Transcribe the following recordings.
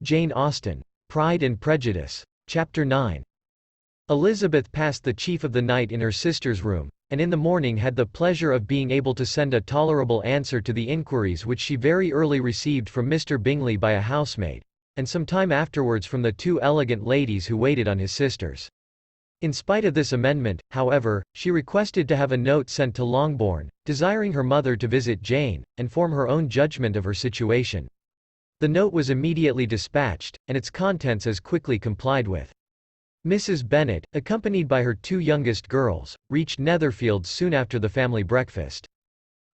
Jane Austen. Pride and Prejudice. Chapter 9. Elizabeth passed the chief of the night in her sister's room, and in the morning had the pleasure of being able to send a tolerable answer to the inquiries which she very early received from Mr. Bingley by a housemaid, and some time afterwards from the two elegant ladies who waited on his sisters. In spite of this amendment, however, she requested to have a note sent to Longbourn, desiring her mother to visit Jane, and form her own judgment of her situation. The note was immediately dispatched, and its contents as quickly complied with. Mrs. Bennet, accompanied by her two youngest girls, reached Netherfield soon after the family breakfast.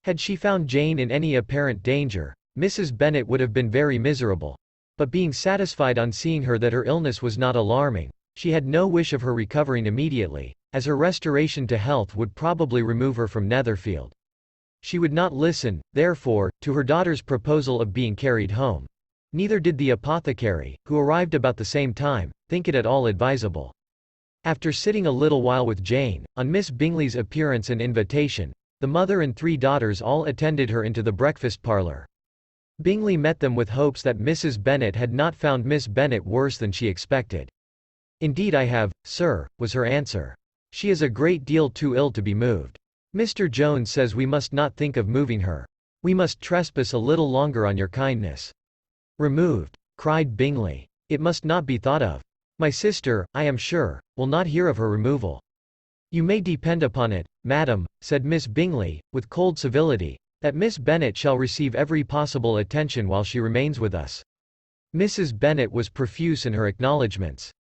Had she found Jane in any apparent danger, Mrs. Bennet would have been very miserable. But being satisfied on seeing her that her illness was not alarming, she had no wish of her recovering immediately, as her restoration to health would probably remove her from Netherfield. She would not listen, therefore, to her daughter's proposal of being carried home. Neither did the apothecary, who arrived about the same time, think it at all advisable. After sitting a little while with Jane, on Miss Bingley's appearance and invitation, the mother and three daughters all attended her into the breakfast parlour. Bingley met them with hopes that Mrs. Bennet had not found Miss Bennet worse than she expected. "Indeed I have, sir," was her answer. "She is a great deal too ill to be moved. Mr. Jones says we must not think of moving her. We must trespass a little longer on your kindness." "Removed!" cried Bingley. "It must not be thought of. My sister, I am sure, will not hear of her removal." "You may depend upon it, madam," said Miss Bingley, with cold civility, "that Miss Bennet shall receive every possible attention while she remains with us." Mrs. Bennet was profuse in her acknowledgments.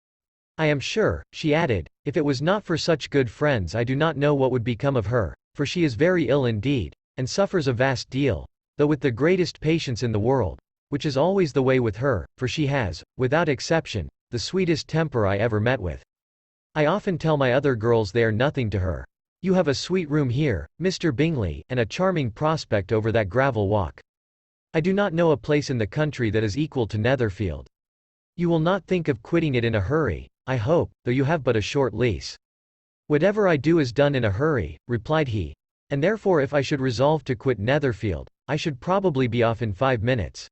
"I am sure," she added, "if it was not for such good friends I do not know what would become of her, for she is very ill indeed, and suffers a vast deal, though with the greatest patience in the world, which is always the way with her, for she has, without exception, the sweetest temper I ever met with. I often tell my other girls they are nothing to her. You have a sweet room here, Mr. Bingley, and a charming prospect over that gravel walk. I do not know a place in the country that is equal to Netherfield. You will not think of quitting it in a hurry, I hope, though you have but a short lease." "Whatever I do is done in a hurry," replied he, "and therefore if I should resolve to quit Netherfield, I should probably be off in 5 minutes.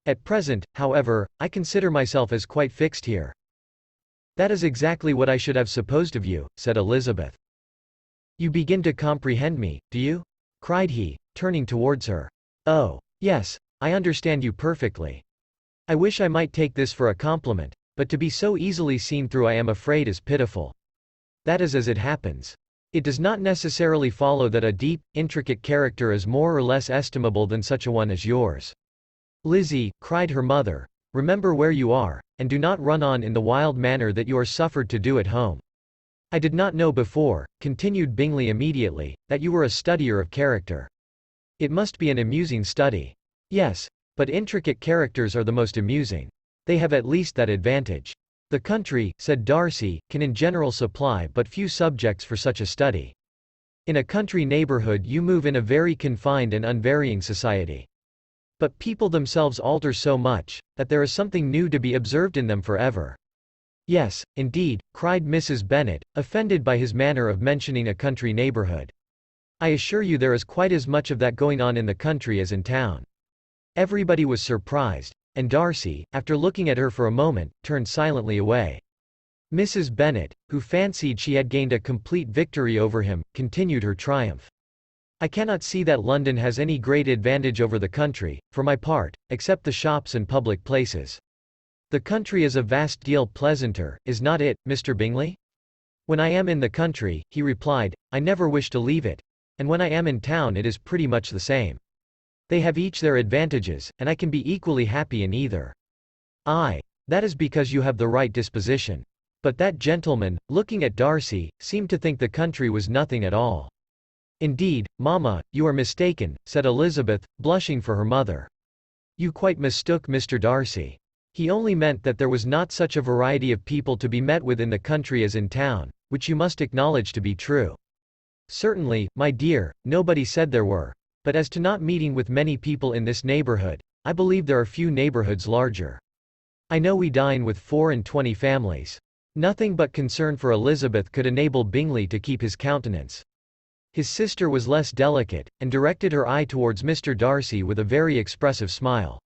At present, however, I consider myself as quite fixed here." "That is exactly what I should have supposed of you," said Elizabeth. "You begin to comprehend me, do you?" cried he, turning towards her. "Oh, yes, I understand you perfectly. I wish I might take this for a compliment, but to be so easily seen through I am afraid is pitiful. That is as it happens. It does not necessarily follow that a deep, intricate character is more or less estimable than such a one as yours." "Lizzie," cried her mother, "remember where you are, and do not run on in the wild manner that you are suffered to do at home. I did not know before," continued Bingley immediately, "that you were a studier of character. It must be an amusing study." "Yes, but intricate characters are the most amusing. They have at least that advantage. The country," said Darcy, "can in general supply but few subjects for such a study. In a country neighbourhood you move in a very confined and unvarying society. But people themselves alter so much, that there is something new to be observed in them for ever." "Yes, indeed," cried Mrs. Bennet, offended by his manner of mentioning a country neighbourhood. "I assure you there is quite as much of that going on in the country as in town." Everybody was surprised, and Darcy, after looking at her for a moment, turned silently away. Mrs. Bennet, who fancied she had gained a complete victory over him, continued her triumph. "I cannot see that London has any great advantage over the country, for my part, except the shops and public places. The country is a vast deal pleasanter, is not it, Mr. Bingley?" "When I am in the country," he replied, "I never wish to leave it, and when I am in town it is pretty much the same. They have each their advantages, and I can be equally happy in either." "Aye, that is because you have the right disposition." But that gentleman, looking at Darcy, seemed to think the country was nothing at all. "Indeed, mamma, you are mistaken," said Elizabeth, blushing for her mother. "You quite mistook Mr. Darcy. He only meant that there was not such a variety of people to be met with in the country as in town, which you must acknowledge to be true." "Certainly, my dear, nobody said there were. But as to not meeting with many people in this neighbourhood, I believe there are few neighbourhoods larger. I know we dine with 24 families." Nothing but concern for Elizabeth could enable Bingley to keep his countenance. His sister was less delicate, and directed her eye towards Mr. Darcy with a very expressive smile.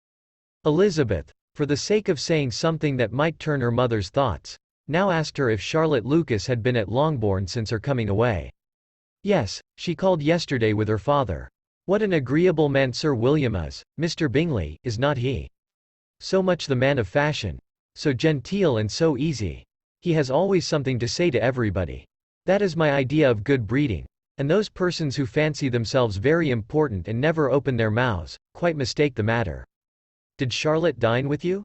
"Elizabeth," for the sake of saying something that might turn her mother's thoughts, now asked her if Charlotte Lucas had been at Longbourn since her coming away. Yes, she called yesterday with her father. What an agreeable man Sir William is, Mr. Bingley, is not he? So much the man of fashion. So genteel and so easy. He has always something to say to everybody. That is my idea of good breeding. And those persons who fancy themselves very important and never open their mouths, quite mistake the matter. Did Charlotte dine with you?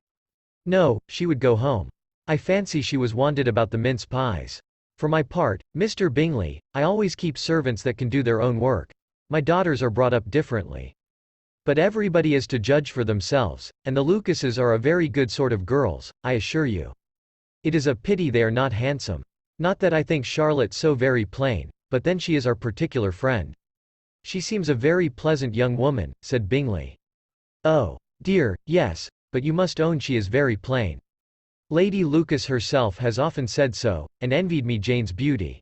No, she would go home. I fancy she was wanted about the mince pies. For my part, Mr. Bingley, I always keep servants that can do their own work. My daughters are brought up differently. But everybody is to judge for themselves, and the Lucases are a very good sort of girls, I assure you. It is a pity they are not handsome. Not that I think Charlotte so very plain, but then she is our particular friend. She seems a very pleasant young woman, said Bingley. Oh, dear, yes, but you must own she is very plain. Lady Lucas herself has often said so, and envied me Jane's beauty.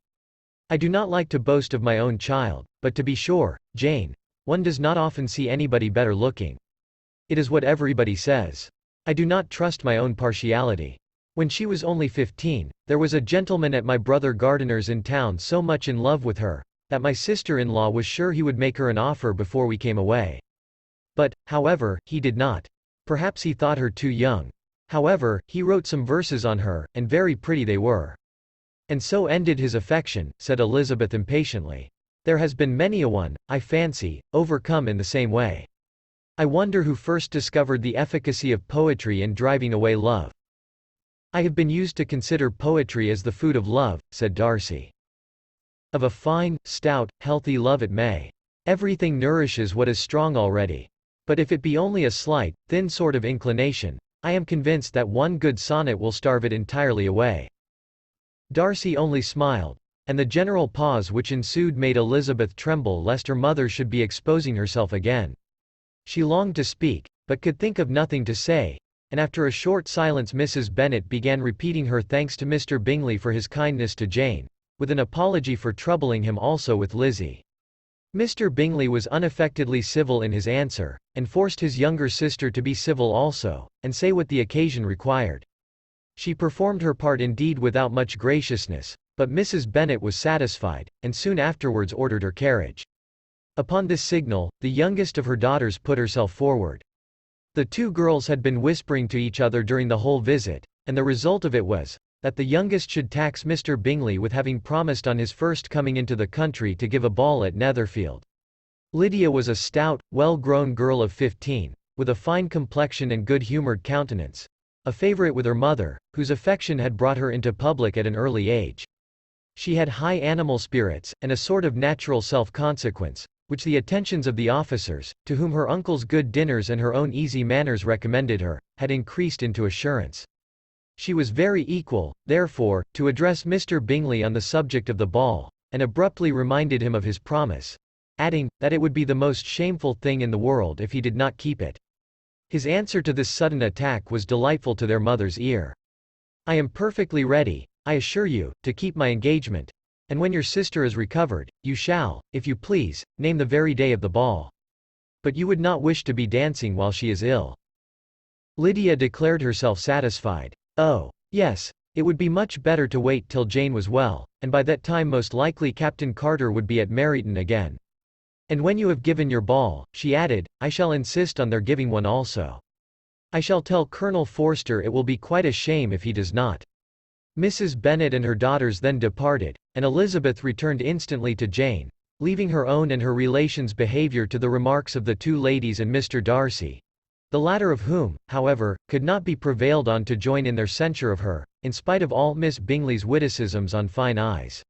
I do not like to boast of my own child, but to be sure, Jane, one does not often see anybody better looking. It is what everybody says. I do not trust my own partiality. When she was only 15, there was a gentleman at my brother Gardiner's in town so much in love with her, that my sister-in-law was sure he would make her an offer before we came away. But, however, he did not. Perhaps he thought her too young. However, he wrote some verses on her, and very pretty they were. And so ended his affection, said Elizabeth impatiently. There has been many a one, I fancy, overcome in the same way. I wonder who first discovered the efficacy of poetry in driving away love. I have been used to consider poetry as the food of love, said Darcy. Of a fine, stout, healthy love it may. Everything nourishes what is strong already. But if it be only a slight, thin sort of inclination, I am convinced that one good sonnet will starve it entirely away. Darcy only smiled, and the general pause which ensued made Elizabeth tremble lest her mother should be exposing herself again. She longed to speak, but could think of nothing to say, and after a short silence Mrs. Bennet began repeating her thanks to Mr. Bingley for his kindness to Jane, with an apology for troubling him also with Lizzie. Mr. Bingley was unaffectedly civil in his answer, and forced his younger sister to be civil also, and say what the occasion required. She performed her part indeed without much graciousness, but Mrs. Bennet was satisfied, and soon afterwards ordered her carriage. Upon this signal, the youngest of her daughters put herself forward. The two girls had been whispering to each other during the whole visit, and the result of it was, that the youngest should tax Mr. Bingley with having promised on his first coming into the country to give a ball at Netherfield. Lydia was a stout, well-grown girl of 15, with a fine complexion and good-humoured countenance, a favourite with her mother, whose affection had brought her into public at an early age. She had high animal spirits, and a sort of natural self-consequence, which the attentions of the officers, to whom her uncle's good dinners and her own easy manners recommended her, had increased into assurance. She was very equal, therefore, to address Mr. Bingley on the subject of the ball, and abruptly reminded him of his promise, adding, that it would be the most shameful thing in the world if he did not keep it. His answer to this sudden attack was delightful to their mother's ear. I am perfectly ready, I assure you, to keep my engagement, and when your sister is recovered, you shall, if you please, name the very day of the ball. But you would not wish to be dancing while she is ill. Lydia declared herself satisfied. Oh, yes, it would be much better to wait till Jane was well, and by that time most likely Captain Carter would be at Meryton again. And when you have given your ball, she added, I shall insist on their giving one also. I shall tell Colonel Forster it will be quite a shame if he does not. Mrs. Bennet and her daughters then departed, and Elizabeth returned instantly to Jane, leaving her own and her relations' behaviour to the remarks of the two ladies and Mr. Darcy, the latter of whom, however, could not be prevailed on to join in their censure of her, in spite of all Miss Bingley's witticisms on fine eyes.